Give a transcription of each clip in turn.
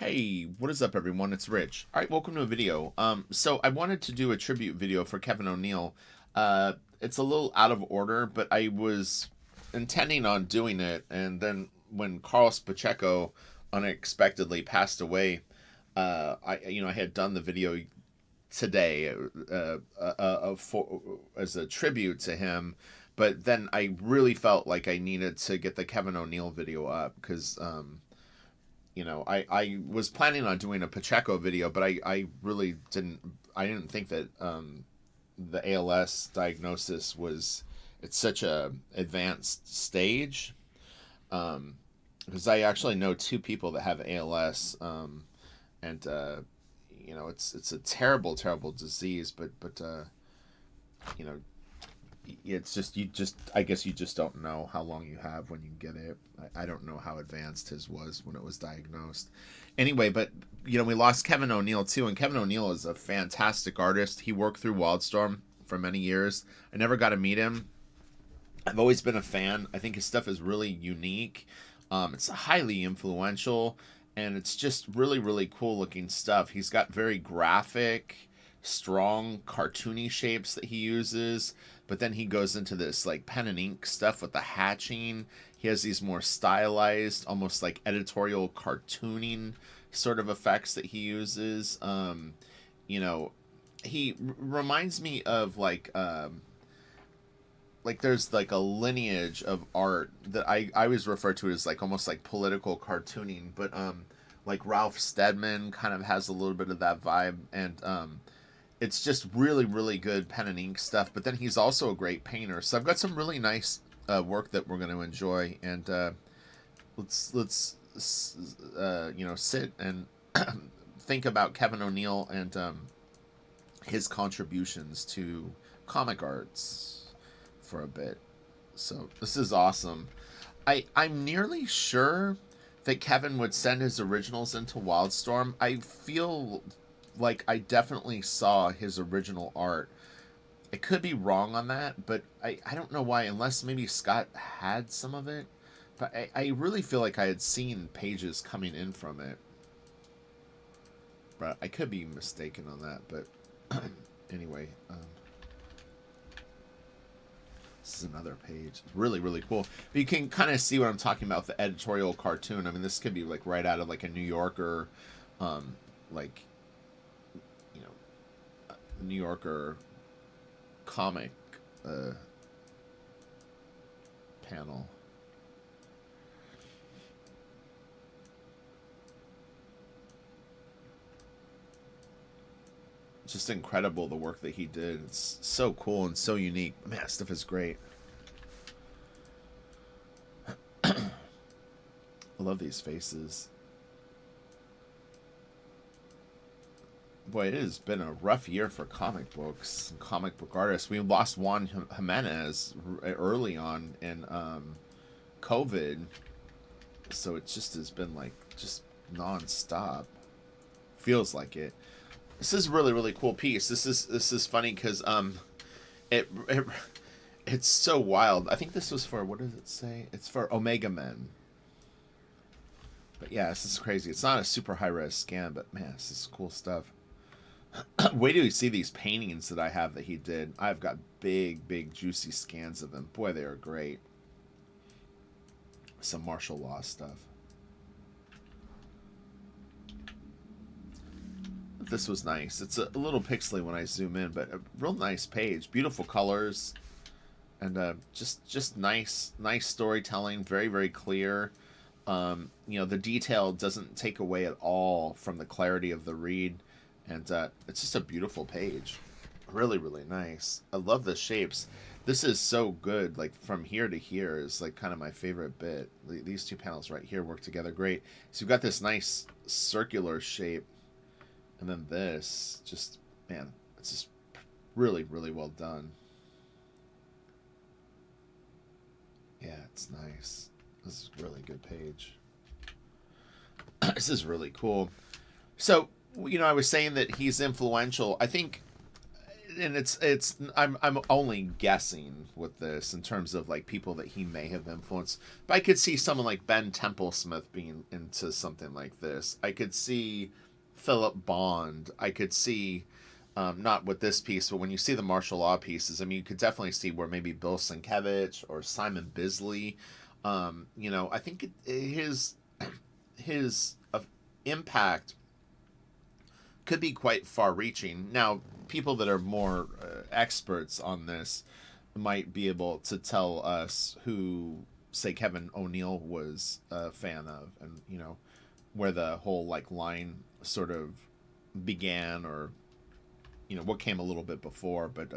Hey, what is up everyone? It's Rich. All right, welcome to a video. So I wanted to do a tribute video for Kevin O'Neill. It's a little out of order, but I was intending on doing it, and then when Carlos Pacheco unexpectedly passed away, I had done the video today as a tribute to him, but then I really felt like I needed to get the Kevin O'Neill video up because I was planning on doing a Pacheco video, but I really didn't think that the ALS diagnosis was it's such a advanced stage. Because I actually know two people that have ALS, and it's a terrible disease, but you know it's just I guess you just don't know how long you have when you get it. I don't know how advanced his was when it was diagnosed. Anyway, but we lost Kevin O'Neill too, and Kevin O'Neill is a fantastic artist. He worked through Wildstorm for many years. I never got to meet him. I've always been a fan. I think his stuff is really unique. It's highly influential, and it's just really cool looking stuff. He's got very graphic, strong, cartoony shapes that he uses, but then he goes into this like pen and ink stuff with the hatching. He has these more stylized, almost like editorial cartooning sort of effects that he uses. You know, he reminds me of like there's like a lineage of art that I always refer to as like almost like political cartooning, but like Ralph Steadman kind of has a little bit of that vibe, and it's just really good pen and ink stuff. But then he's also a great painter, so I've got some really nice work that we're going to enjoy, and let's sit and think about Kevin O'Neill and his contributions to comic arts for a bit. So this is awesome. I'm nearly sure that Kevin would send his originals into Wildstorm. I feel like I definitely saw his original art. I could be wrong on that, but I don't know why, unless maybe Scott had some of it. But I really feel like I had seen pages coming in from it. But I could be mistaken on that. But anyway, this is another page. Really cool. But you can kind of see what I'm talking about with the editorial cartoon. I mean, this could be like right out of like a New Yorker, like, New Yorker comic panel. Just incredible the work that he did. It's so cool and so unique. Man, stuff is great. I love these faces. Boy, it has been a rough year for comic books and comic book artists. We lost Juan Jimenez early on in COVID, so it just has been like just nonstop. Feels like it. This is really cool piece. This is funny because it it's so wild. I think this was for, what does it say? It's for Omega Men. But yeah, this is crazy. It's not a super high res scan, but man, this is cool stuff. Wait till you see these paintings that I have that he did. I've got big juicy scans of them. Boy, they are great. Some martial law stuff. This was nice. It's a little pixely when I zoom in, but a real nice page. Beautiful colors, and just nice storytelling. Very clear. The detail doesn't take away at all from the clarity of the read, and it's just a beautiful page. Really nice. I love the shapes. This is so good. Like from here to here is like kind of my favorite bit. These two panels right here work together great. So you've got this nice circular shape. And then this, just, man, it's just really well done. Yeah, it's nice. This is a really good page. This is really cool. So, I was saying that he's influential. I think and it's I'm only guessing with this in terms of like people that he may have influenced, but I could see someone like Ben Templesmith being into something like this. I could see Philip Bond. I could see not with this piece, but when you see the martial law pieces, I mean, you could definitely see where maybe Bill Sienkiewicz or Simon Bisley. You know, I think his impact could be quite far reaching. Now, people that are more experts on this might be able to tell us who, say, Kevin O'Neill was a fan of, and, you know, where the whole, like, line sort of began, or, you know, what came a little bit before. But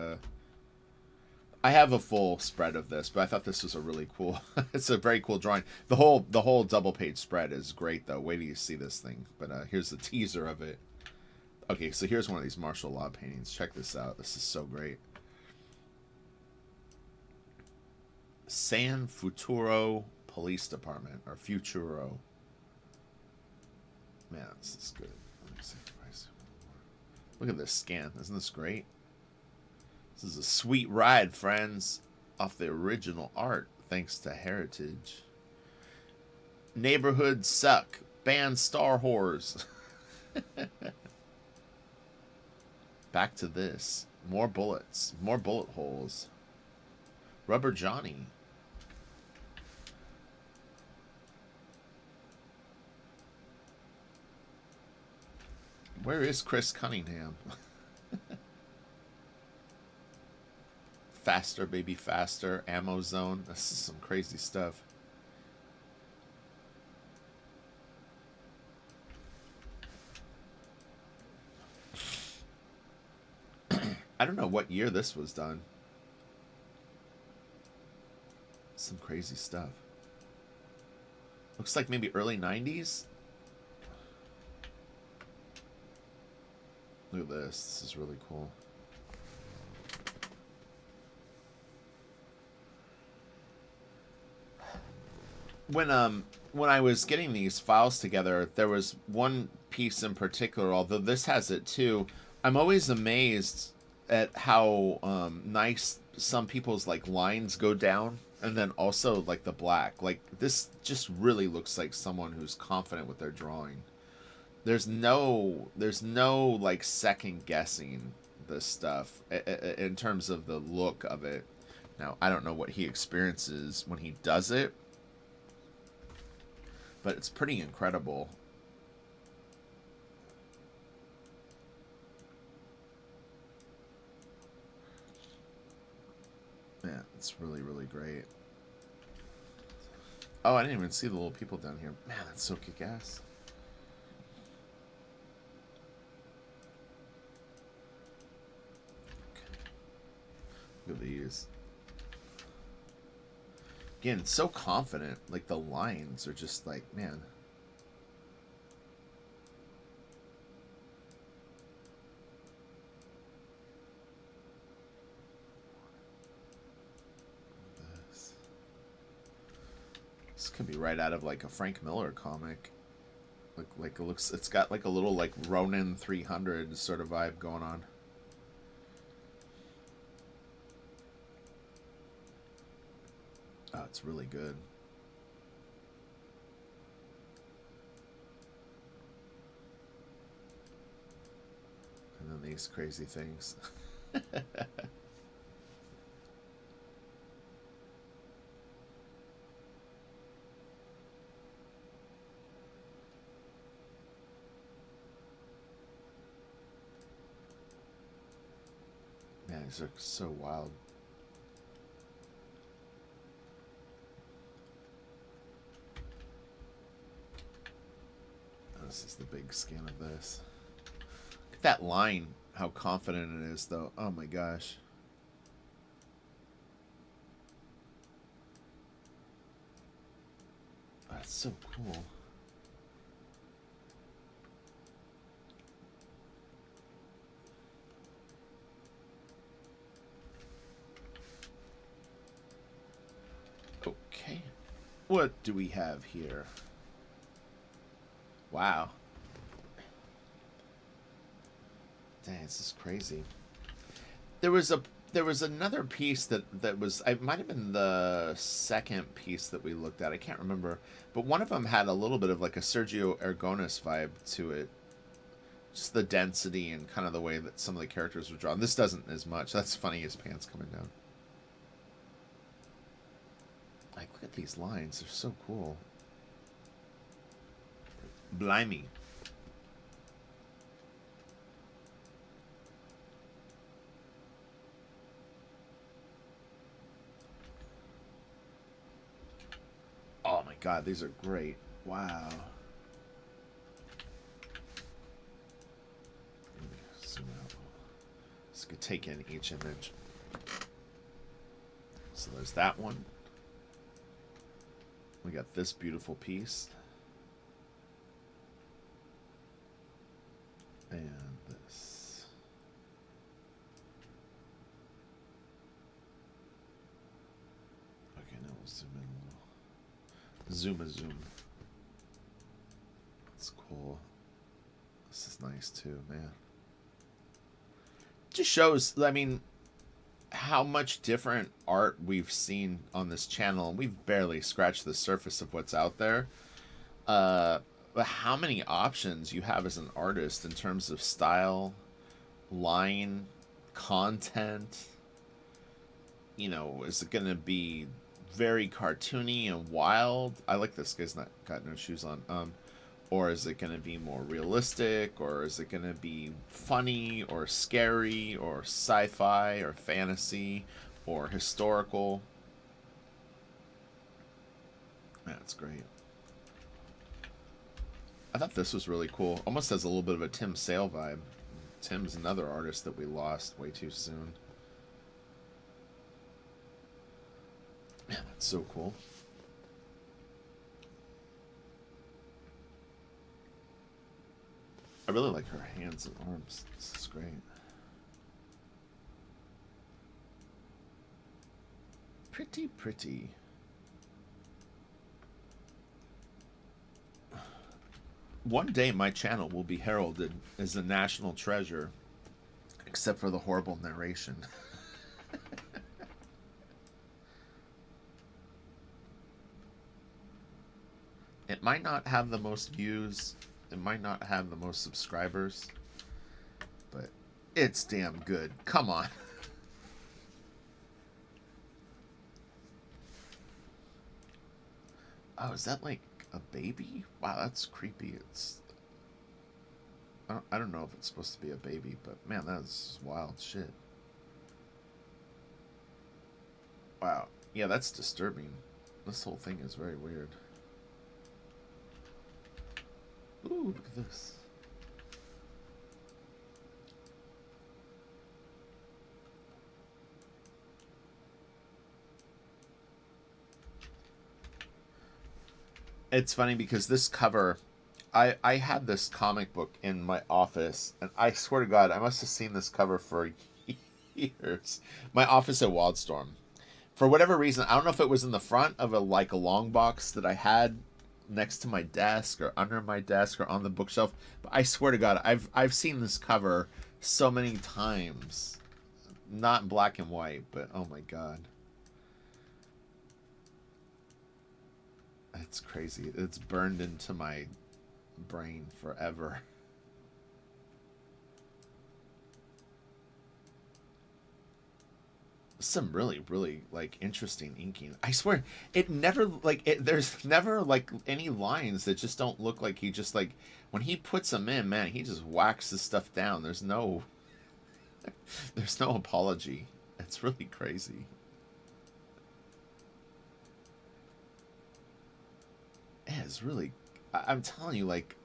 I have a full spread of this, but I thought this was a really cool. It's a very cool drawing. The whole double page spread is great, though. Wait till you see this thing. But here's the teaser of it. Okay, so here's one of these martial law paintings. Check this out. This is so great. San Futuro Police Department, or Futuro. Man, this is good. Let me see. Look at this scan. Isn't this great? This is a sweet ride, friends, off the original art, thanks to Heritage. Neighborhoods suck. Ban Star Whores. Back to this. More bullets. More bullet holes. Rubber Johnny. Where is Chris Cunningham? Faster, baby, faster. Ammo zone. This is some crazy stuff. I don't know what year this was done. Some crazy stuff. Looks like maybe early 90s. Look at this. This is really cool. When I was getting these files together, there was one piece in particular, although this has it too. I'm always amazed at how nice some people's like lines go down, and then also like the black. Like this just really looks like someone who's confident with their drawing. There's no like second guessing this stuff in terms of the look of it. Now, I don't know what he experiences when he does it, but it's pretty incredible. Yeah, it's really, really great. Oh, I didn't even see the little people down here. Man, that's so kick-ass. Look at these. Again, so confident. Like, the lines are just like, man. This could be right out of like a Frank Miller comic. Like it looks, it's got like a little like Ronin 300 sort of vibe going on. Oh, it's really good. And then these crazy things. Man, these are so wild. This is the big scan of this. Look at that line, how confident it is, though. Oh my gosh. That's so cool. Okay. What do we have here? Wow. Dang, this is crazy. There was a there was another piece that was, it might have been the second piece that we looked at. I can't remember, but one of them had a little bit of like a Sergio Aragonés vibe to it. Just the density and kind of the way that some of the characters were drawn. This doesn't as much. That's funny. His pants coming down. Like, look at these lines. They're so cool. Blimey. Oh my god, these are great. Wow. Zoom out. This could take in each image. So there's that one. We got this beautiful piece. And this. Okay, now we'll zoom in a little. Zoom. That's cool. This is nice too, man. Just shows, I mean, how much different art we've seen on this channel, and we've barely scratched the surface of what's out there. But how many options you have as an artist in terms of style, line, content. You know, is it going to be very cartoony and wild? I like this guy's not got no shoes on. Or is it going to be more realistic? Or is it going to be funny or scary or sci-fi or fantasy or historical? That's great. I thought this was really cool. Almost has a little bit of a Tim Sale vibe. Tim's another artist that we lost way too soon. Man, that's so cool. I really like her hands and arms. This is great. Pretty, pretty. One day my channel will be heralded as a national treasure, except for the horrible narration. It might not have the most views, it might not have the most subscribers, but it's damn good. Come on. Oh, is that like a baby? Wow, that's creepy. It's I don't know if it's supposed to be a baby, but man, that's wild shit. Wow. Yeah, that's disturbing. This whole thing is very weird. Ooh, look at this. It's funny because this cover, I had this comic book in my office, and I swear to God, I must have seen this cover for years. My office at Wildstorm. For whatever reason, I don't know if it was in the front of a long box that I had next to my desk or under my desk or on the bookshelf, but I swear to God, I've seen this cover so many times. Not in black and white, but oh my God. It's crazy. It's burned into my brain forever. Some really like interesting inking. I swear it never there's never like any lines that just don't look like he just like when he puts them in, man, he just whacks the stuff down. There's no there's no apology. It's really crazy. Yeah, it's really I'm telling you, like,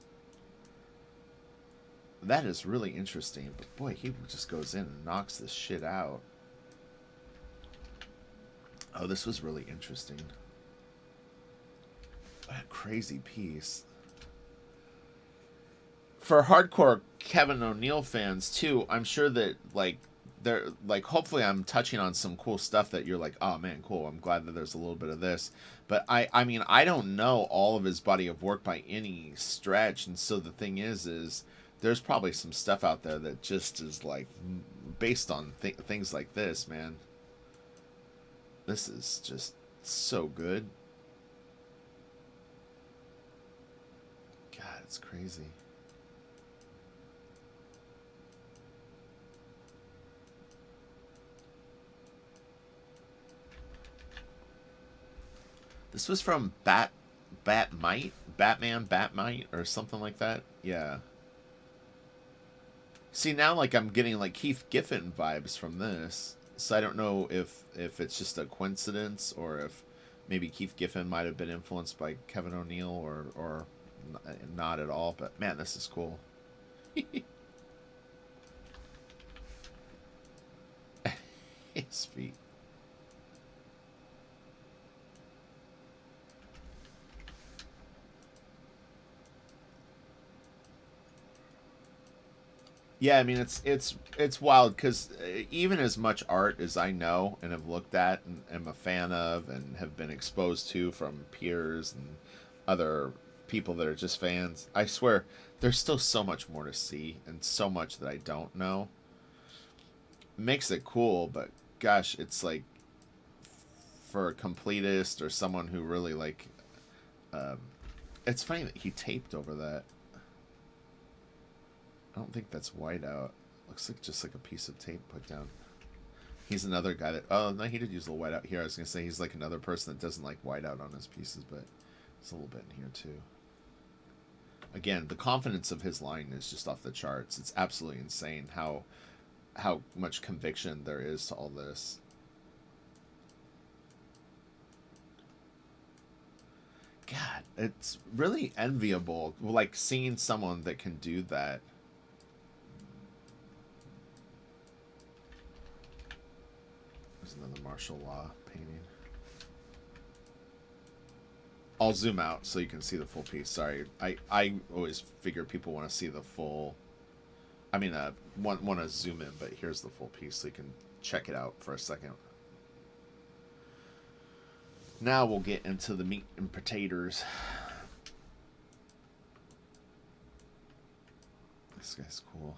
that is really interesting. But boy, he just goes in and knocks this shit out. Oh, this was really interesting. What a crazy piece. For hardcore Kevin O'Neill fans too, I'm sure that like they're like hopefully I'm touching on some cool stuff that you're like, oh man, cool. I'm glad that there's a little bit of this. But I mean I don't know all of his body of work by any stretch, and so the thing is there's probably some stuff out there that just is like based on things like this, man. This is just so good. God, it's crazy. This was from Batman, or something like that. Yeah. See, now like I'm getting like Keith Giffen vibes from this. So I don't know if it's just a coincidence or if maybe Keith Giffen might have been influenced by Kevin O'Neill or not at all. But man, this is cool. His feet. Yeah, I mean it's wild because even as much art as I know and have looked at and am a fan of and have been exposed to from peers and other people that are just fans, I swear there's still so much more to see and so much that I don't know. Makes it cool, but gosh, it's like for a completist or someone who really like. Um, it's funny that he taped over that. I don't think that's whiteout. Looks like just like a piece of tape put down. He's another guy that. Oh no, he did use a little whiteout here. I was gonna say he's like another person that doesn't like whiteout on his pieces, but it's a little bit in here too. Again, the confidence of his line is just off the charts. It's absolutely insane how much conviction there is to all this. God, it's really enviable. Like seeing someone that can do that. There's another martial law painting. I'll zoom out so you can see the full piece. Sorry, I always figure people want to see the full. I mean, want to zoom in, but here's the full piece so you can check it out for a second. Now we'll get into the meat and potatoes. This guy's cool.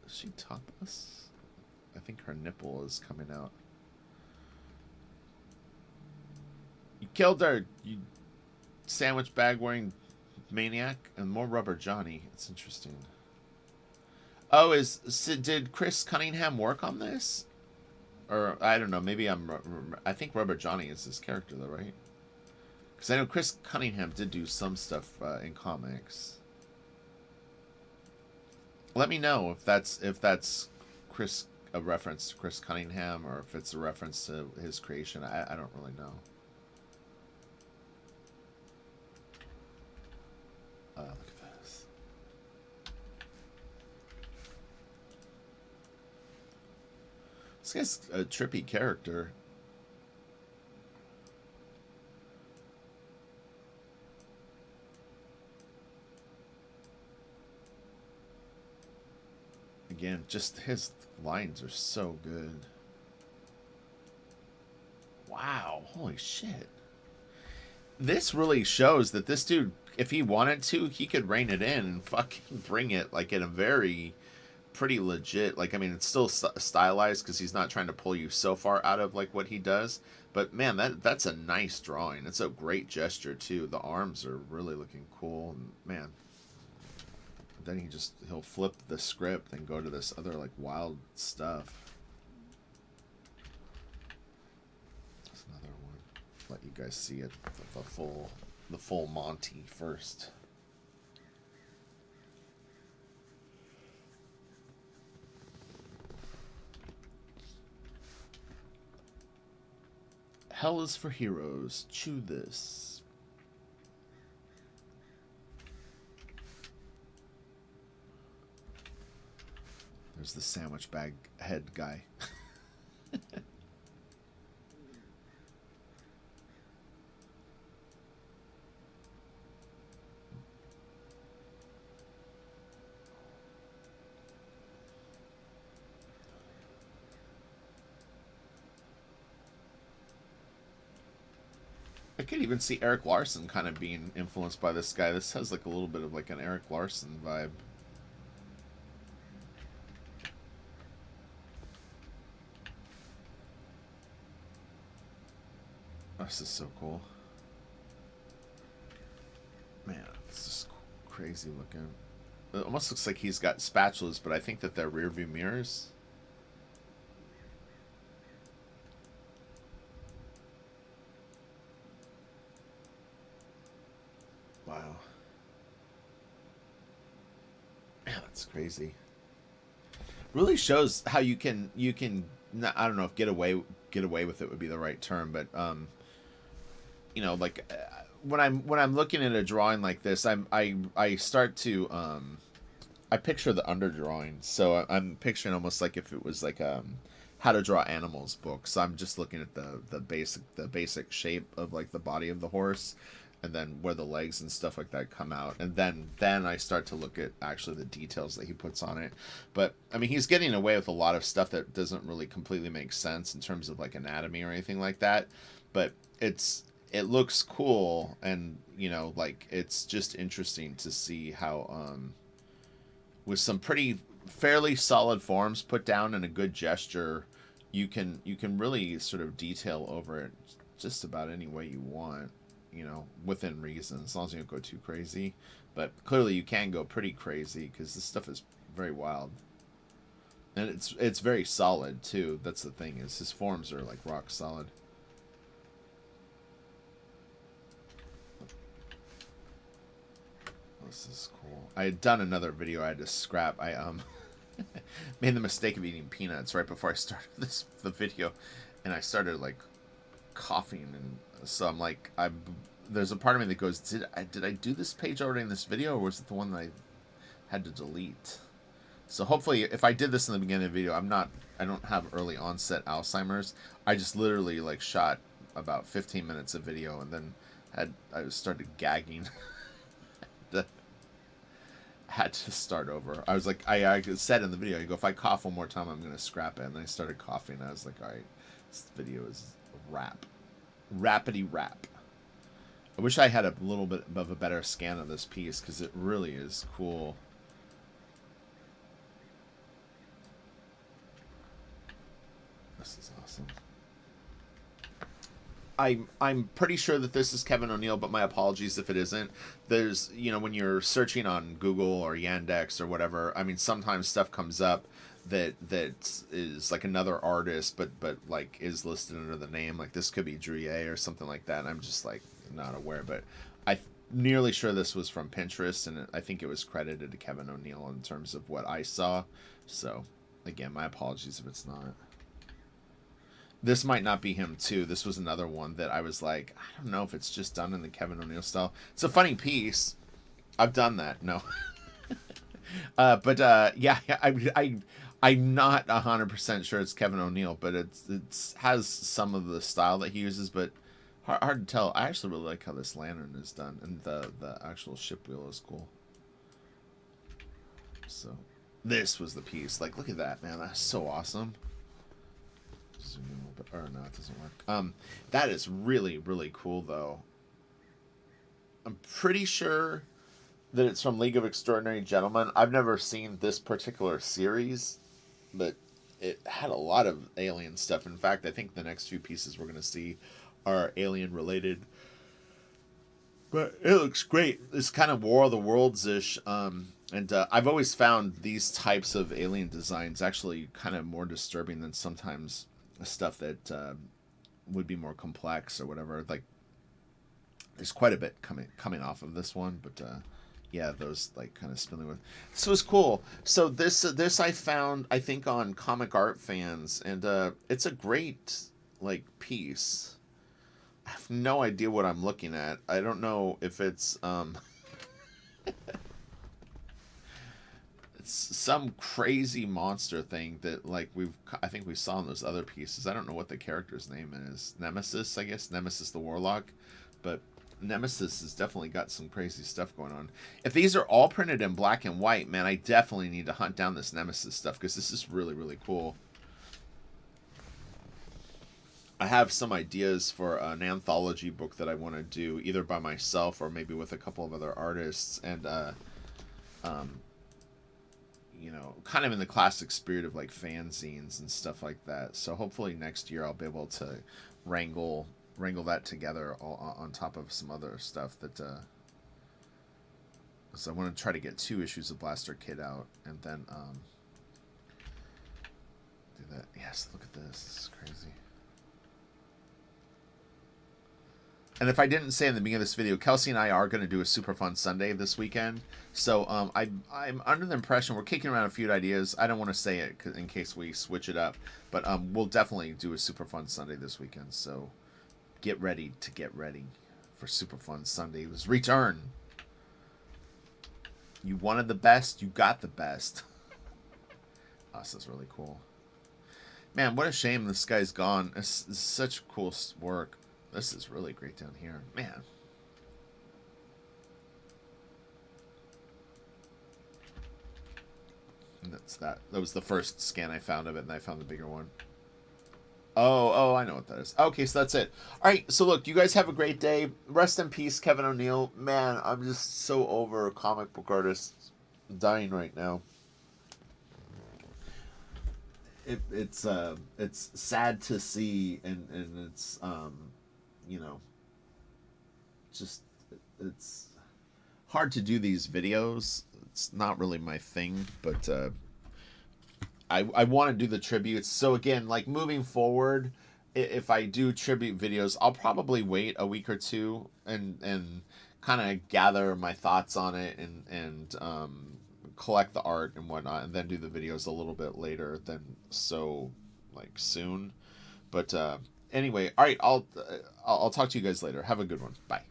Is she topless? I think her nipple is coming out. You killed her, you sandwich bag wearing maniac, and more rubber Johnny. It's interesting. Oh, did Chris Cunningham work on this? Or I don't know. Maybe I think Rubber Johnny is his character, though, right? Because I know Chris Cunningham did do some stuff in comics. Let me know if that's Chris a reference to Chris Cunningham or if it's a reference to his creation. I don't really know. Look at this. This guy's a trippy character. Again, just his lines are so good. Wow, holy shit. This really shows that this dude, if he wanted to, he could rein it in and fucking bring it like in a very pretty legit. Like, I mean, it's still stylized because he's not trying to pull you so far out of like what he does. But man, that's a nice drawing. It's a great gesture too. The arms are really looking cool. And, man, then he'll flip the script and go to this other like wild stuff. That's another one. Let you guys see it, the full Monty first. Hell is for heroes. Chew this. There's the sandwich bag head guy. I could even see Eric Larson kind of being influenced by this guy. This has like a little bit of like an Eric Larson vibe. this is so cool. Man, it's just crazy looking. It almost looks like he's got spatulas, but I think that they're rear view mirrors. Wow. Man, that's crazy. Really shows how you can I don't know if get away with it would be the right term, but you know, like when I'm looking at a drawing like this, I start to I picture the underdrawing. So I'm picturing almost like if it was like how to draw animals book. So I'm just looking at the basic shape of like the body of the horse, and then where the legs and stuff like that come out, and then I start to look at actually the details that he puts on it. But I mean, he's getting away with a lot of stuff that doesn't really completely make sense in terms of like anatomy or anything like that. But it looks cool, and you know, like it's just interesting to see how with some pretty fairly solid forms put down and a good gesture, you can really sort of detail over it just about any way you want, you know, within reason, as long as you don't go too crazy. But clearly you can go pretty crazy because this stuff is very wild, and it's very solid too. That's the thing, is his forms are like rock solid. This is cool. I had done another video I had to scrap. I made the mistake of eating peanuts right before I started the video, and I started like coughing, and so I'm like, there's a part of me that goes, did I do this page already in this video, or was it the one that I had to delete? So hopefully, if I did this in the beginning of the video, I don't have early onset Alzheimer's. I just literally like shot about 15 minutes of video, and then I started gagging. Had to start over. I was like, I said in the video, I go, if I cough one more time, I'm going to scrap it. And then I started coughing. I was like, all right, this video is a wrap. Rappity rap. I wish I had a little bit of a better scan of this piece, because it really is cool. This is awesome. I'm pretty sure that this is Kevin O'Neill, but my apologies if it isn't. There's, you know, when you're searching on Google or Yandex or whatever, I mean, sometimes stuff comes up that is like another artist, but like is listed under the name. Like this could be Drouillet or something like that. And I'm just like not aware, but I'm nearly sure this was from Pinterest, and I think it was credited to Kevin O'Neill in terms of what I saw. So again, my apologies if it's not. This might not be him too. This was another one that I was like, I don't know if it's just done in the Kevin O'Neill style. It's a funny piece. I've done that. No. Yeah, I'm not 100% sure it's Kevin O'Neill, but it's has some of the style that he uses, but hard to tell. I actually really like how this lantern is done, and the actual ship wheel is cool. So this was the piece. Like, look at that, man. That's so awesome. Zoom in a little bit. Or no, it doesn't work. That is really, really cool, though. I'm pretty sure that it's from League of Extraordinary Gentlemen. I've never seen this particular series, but it had a lot of alien stuff. In fact, I think the next few pieces we're going to see are alien related. But it looks great. It's kind of War of the Worlds-ish. And I've always found these types of alien designs actually kind of more disturbing than sometimes stuff that would be more complex or whatever. Like, there's quite a bit coming off of this one, but yeah, those like kind of spilling with. This was cool. So this I found, I think, on Comic Art Fans, and it's a great like piece. I have no idea what I'm looking at. I don't know if it's some crazy monster thing that like I think we saw in those other pieces. I don't know what the character's name is. Nemesis, I guess. Nemesis the Warlock. But Nemesis has definitely got some crazy stuff going on. If these are all printed in black and white, man, I definitely need to hunt down this Nemesis stuff, because this is really, really cool. I have some ideas for an anthology book that I want to do, either by myself or maybe with a couple of other artists, and you know, kind of in the classic spirit of like fanzines and stuff like that. So hopefully next year I'll be able to wrangle wrangle that together on top of some other stuff that. So I want to try to get 2 issues of Blaster Kid out, and then do that. Yes, look at this. This is crazy. And if I didn't say in the beginning of this video, Kelsey and I are going to do a super fun Sunday this weekend. So I'm under the impression we're kicking around a few ideas. I don't want to say it in case we switch it up, but we'll definitely do a super fun Sunday this weekend. So get ready for super fun Sunday's return. You wanted the best, you got the best. Oh, this is really cool. Man, what a shame this guy's gone. It's such cool work. This is really great down here. Man. And that's that. That was the first scan I found of it, and I found the bigger one. Oh, I know what that is. Okay, so that's it. All right, so look, you guys have a great day. Rest in peace, Kevin O'Neill. Man, I'm just so over comic book artists dying right now. It's sad to see, and it's you know, just it's hard to do these videos. It's not really my thing, but I want to do the tributes. So again, like moving forward, if I do tribute videos, I'll probably wait a week or two and kind of gather my thoughts on it and collect the art and whatnot, and then do the videos a little bit later than so like soon. But anyway, all right, I'll talk to you guys later. Have a good one. Bye.